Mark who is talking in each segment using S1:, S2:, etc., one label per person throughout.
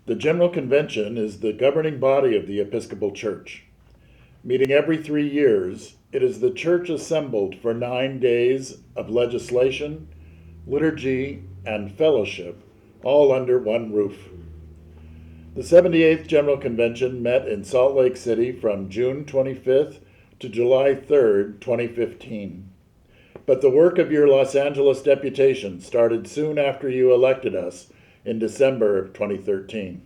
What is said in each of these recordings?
S1: The General Convention is the governing body of the Episcopal Church. Meeting every 3 years, it is the Church assembled for 9 days of legislation, liturgy, and fellowship, all under one roof. The 78th General Convention met in Salt Lake City from June 25th to July 3rd, 2015. But the work of your Los Angeles deputation started soon after you elected us in December of 2013.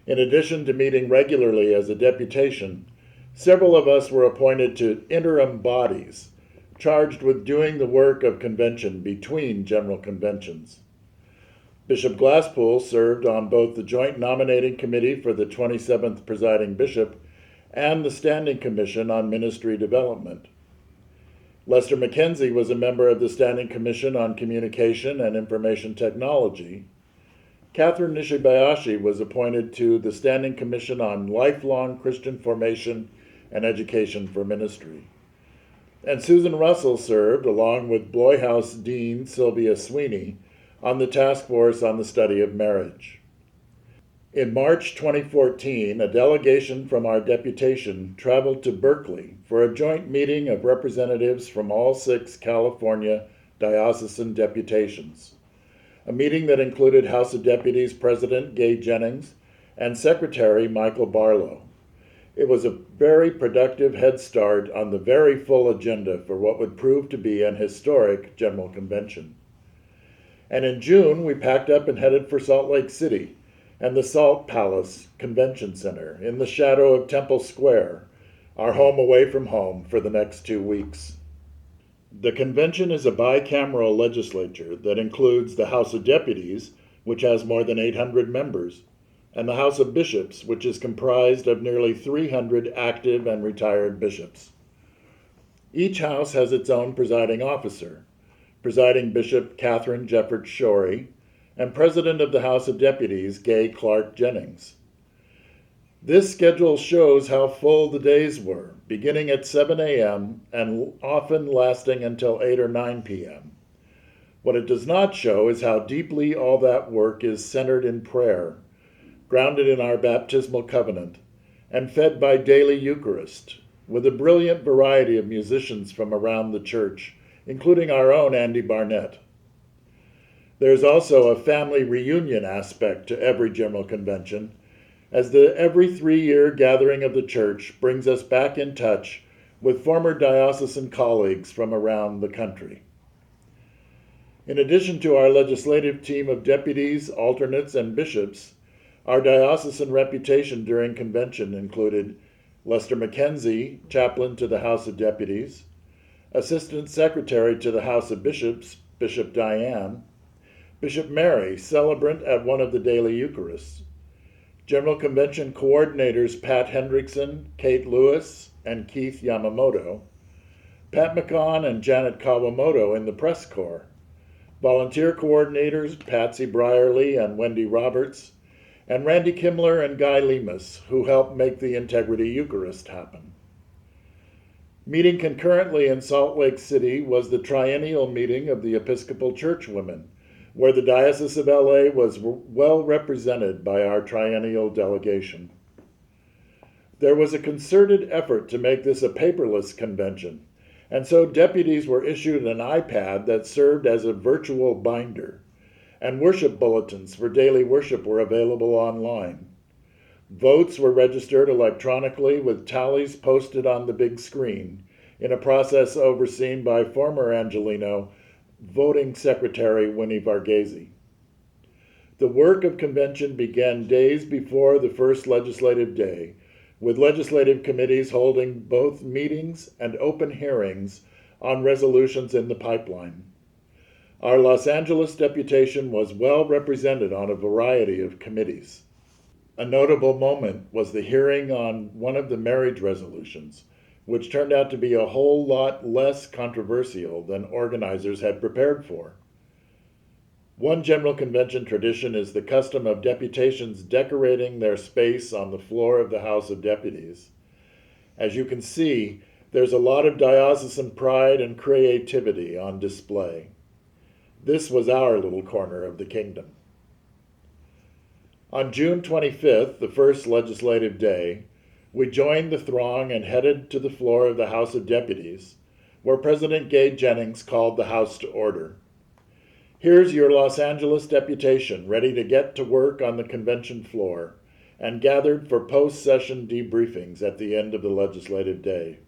S1: In addition to meeting regularly as a deputation, several of us were appointed to interim bodies charged with doing the work of convention between general conventions. Bishop Glasspool served on both the Joint Nominating Committee for the 27th Presiding Bishop and the Standing Commission on Ministry Development. Lester McKenzie was a member of the Standing Commission on Communication and Information Technology. Catherine Nishibayashi was appointed to the Standing Commission on Lifelong Christian Formation and Education for Ministry. And Susan Russell served, along with Bloy House Dean Sylvia Sweeney, on the Task Force on the Study of Marriage. In March 2014, a delegation from our deputation traveled to Berkeley for a joint meeting of representatives from all 6 California diocesan deputations, a meeting that included House of Deputies President Gay Jennings and Secretary Michael Barlow. It was a very productive head start on the very full agenda for what would prove to be an historic General Convention. And in June, we packed up and headed for Salt Lake City and the Salt Palace Convention Center in the shadow of Temple Square, our home away from home for the next 2 weeks. The convention is a bicameral legislature that includes the House of Deputies, which has more than 800 members, and the House of Bishops, which is comprised of nearly 300 active and retired bishops. Each house has its own presiding officer, Presiding Bishop Catherine Jeffords Shorey, and President of the House of Deputies, Gay Clark Jennings. This schedule shows how full the days were, beginning at 7 a.m. and often lasting until 8 or 9 p.m. What it does not show is how deeply all that work is centered in prayer, grounded in our baptismal covenant, and fed by daily Eucharist, with a brilliant variety of musicians from around the church, including our own Andy Barnett. There's also a family reunion aspect to every General Convention, as the every 3-year gathering of the church brings us back in touch with former diocesan colleagues from around the country. In addition to our legislative team of deputies, alternates, and bishops, our diocesan reputation during convention included Lester McKenzie, chaplain to the House of Deputies, Assistant Secretary to the House of Bishops, Bishop Diane, Bishop Mary, celebrant at one of the daily Eucharists, General Convention coordinators Pat Hendrickson, Kate Lewis, and Keith Yamamoto, Pat McCon and Janet Kawamoto in the press corps, volunteer coordinators Patsy Brierly and Wendy Roberts, and Randy Kimmler and Guy Lemus, who helped make the Integrity Eucharist happen. Meeting concurrently in Salt Lake City was the triennial meeting of the Episcopal Churchwomen, where the Diocese of LA was well represented by our triennial delegation. There was a concerted effort to make this a paperless convention, and so deputies were issued an iPad that served as a virtual binder, and worship bulletins for daily worship were available online. Votes were registered electronically with tallies posted on the big screen, in a process overseen by former Angelino Voting Secretary Winnie Varghese. The work of convention began days before the first legislative day, with legislative committees holding both meetings and open hearings on resolutions in the pipeline. Our Los Angeles deputation was well represented on a variety of committees. A notable moment was the hearing on one of the marriage resolutions, which turned out to be a whole lot less controversial than organizers had prepared for. One General Convention tradition is the custom of deputations decorating their space on the floor of the House of Deputies. As you can see, there's a lot of diocesan pride and creativity on display. This was our little corner of the kingdom. On June 25th, the first legislative day, we joined the throng and headed to the floor of the House of Deputies, where President Gay Jennings called the House to order. Here's your Los Angeles deputation ready to get to work on the convention floor and gathered for post-session debriefings at the end of the legislative day.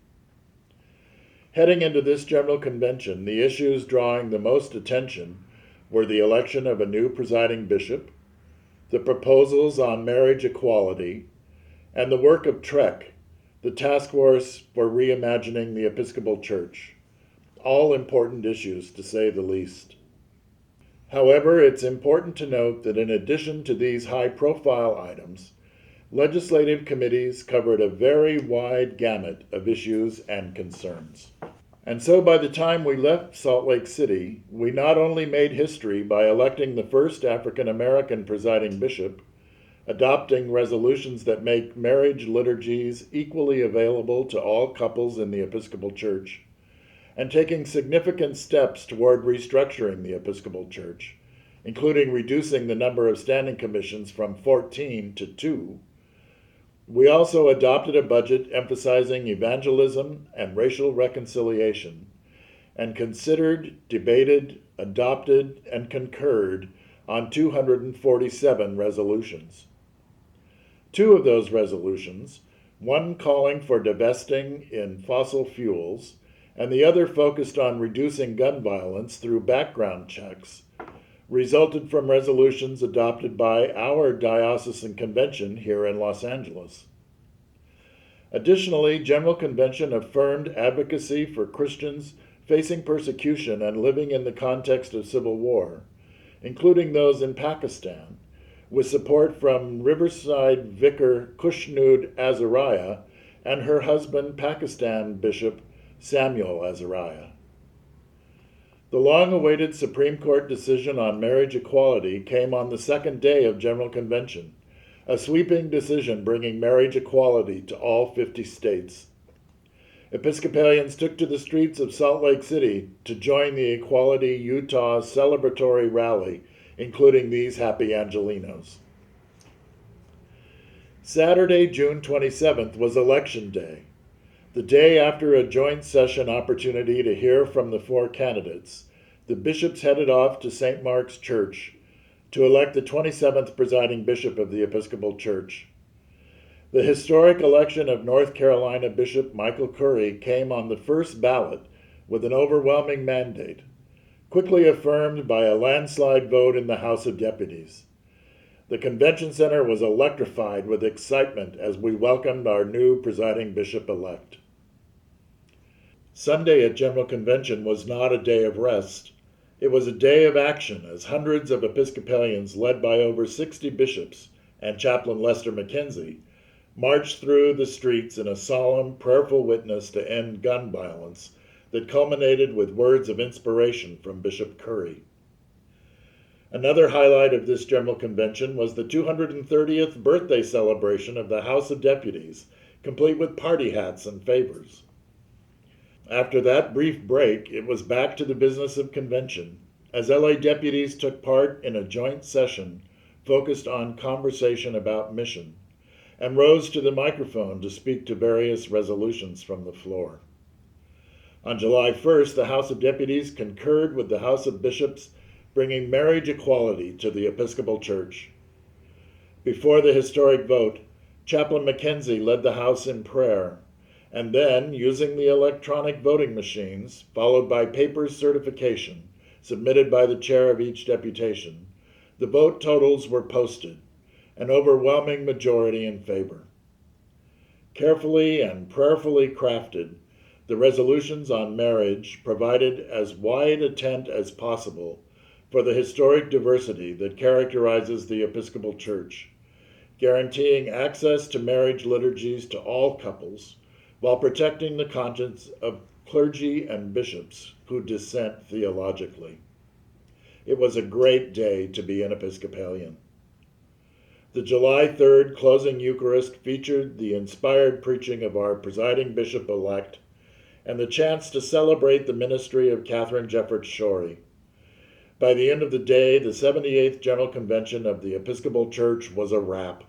S1: Heading into this general convention, the issues drawing the most attention were the election of a new presiding bishop, the proposals on marriage equality, and the work of TREC, the Task Force for Reimagining the Episcopal Church. All important issues, to say the least. However, it's important to note that in addition to these high-profile items, legislative committees covered a very wide gamut of issues and concerns. And so by the time we left Salt Lake City, we not only made history by electing the first African American presiding bishop, adopting resolutions that make marriage liturgies equally available to all couples in the Episcopal Church, and taking significant steps toward restructuring the Episcopal Church, including reducing the number of standing commissions from 14 to 2, we also adopted a budget emphasizing evangelism and racial reconciliation, and considered, debated, adopted, and concurred on 247 resolutions. 2 of those resolutions, one calling for divesting in fossil fuels, and the other focused on reducing gun violence through background checks, resulted from resolutions adopted by our diocesan convention here in Los Angeles. Additionally, General Convention affirmed advocacy for Christians facing persecution and living in the context of civil war, including those in Pakistan, with support from Riverside Vicar Kushnud Azariah and her husband, Pakistan Bishop Samuel Azariah. The long-awaited Supreme Court decision on marriage equality came on the second day of General Convention, a sweeping decision bringing marriage equality to all 50 states. Episcopalians took to the streets of Salt Lake City to join the Equality Utah celebratory rally, including these happy Angelinos. Saturday, June 27th was Election Day, the day after a joint session opportunity to hear from the 4 candidates. The bishops headed off to St. Mark's Church to elect the 27th presiding bishop of the Episcopal Church. The historic election of North Carolina Bishop Michael Curry came on the first ballot with an overwhelming mandate, quickly affirmed by a landslide vote in the House of Deputies. The convention center was electrified with excitement as we welcomed our new presiding bishop-elect. Sunday at General Convention was not a day of rest. It was a day of action as hundreds of Episcopalians, led by over 60 bishops and Chaplain Lester McKenzie, marched through the streets in a solemn, prayerful witness to end gun violence that culminated with words of inspiration from Bishop Curry. Another highlight of this General Convention was the 230th birthday celebration of the House of Deputies, complete with party hats and favors. After that brief break, it was back to the business of convention, as LA deputies took part in a joint session focused on conversation about mission, and rose to the microphone to speak to various resolutions from the floor. On July 1st, the House of Deputies concurred with the House of Bishops, bringing marriage equality to the Episcopal Church. Before the historic vote, Chaplain McKenzie led the House in prayer, and then, using the electronic voting machines, followed by paper certification submitted by the chair of each deputation, the vote totals were posted, an overwhelming majority in favor. Carefully and prayerfully crafted, the resolutions on marriage provided as wide a tent as possible for the historic diversity that characterizes the Episcopal Church, guaranteeing access to marriage liturgies to all couples, while protecting the conscience of clergy and bishops who dissent theologically. It was a great day to be an Episcopalian. The July 3rd closing Eucharist featured the inspired preaching of our presiding bishop-elect and the chance to celebrate the ministry of Catherine Jefferts Shorey. By the end of the day, the 78th General Convention of the Episcopal Church was a wrap.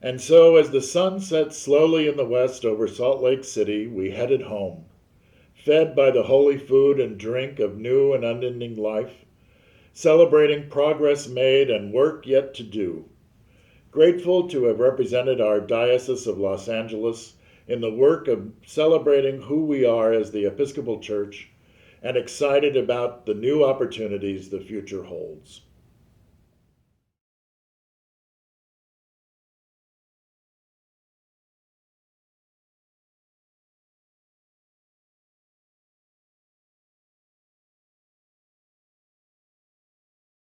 S1: And so, as the sun set slowly in the west over Salt Lake City, we headed home, fed by the holy food and drink of new and unending life, celebrating progress made and work yet to do. Grateful to have represented our Diocese of Los Angeles in the work of celebrating who we are as the Episcopal Church, and excited about the new opportunities the future holds.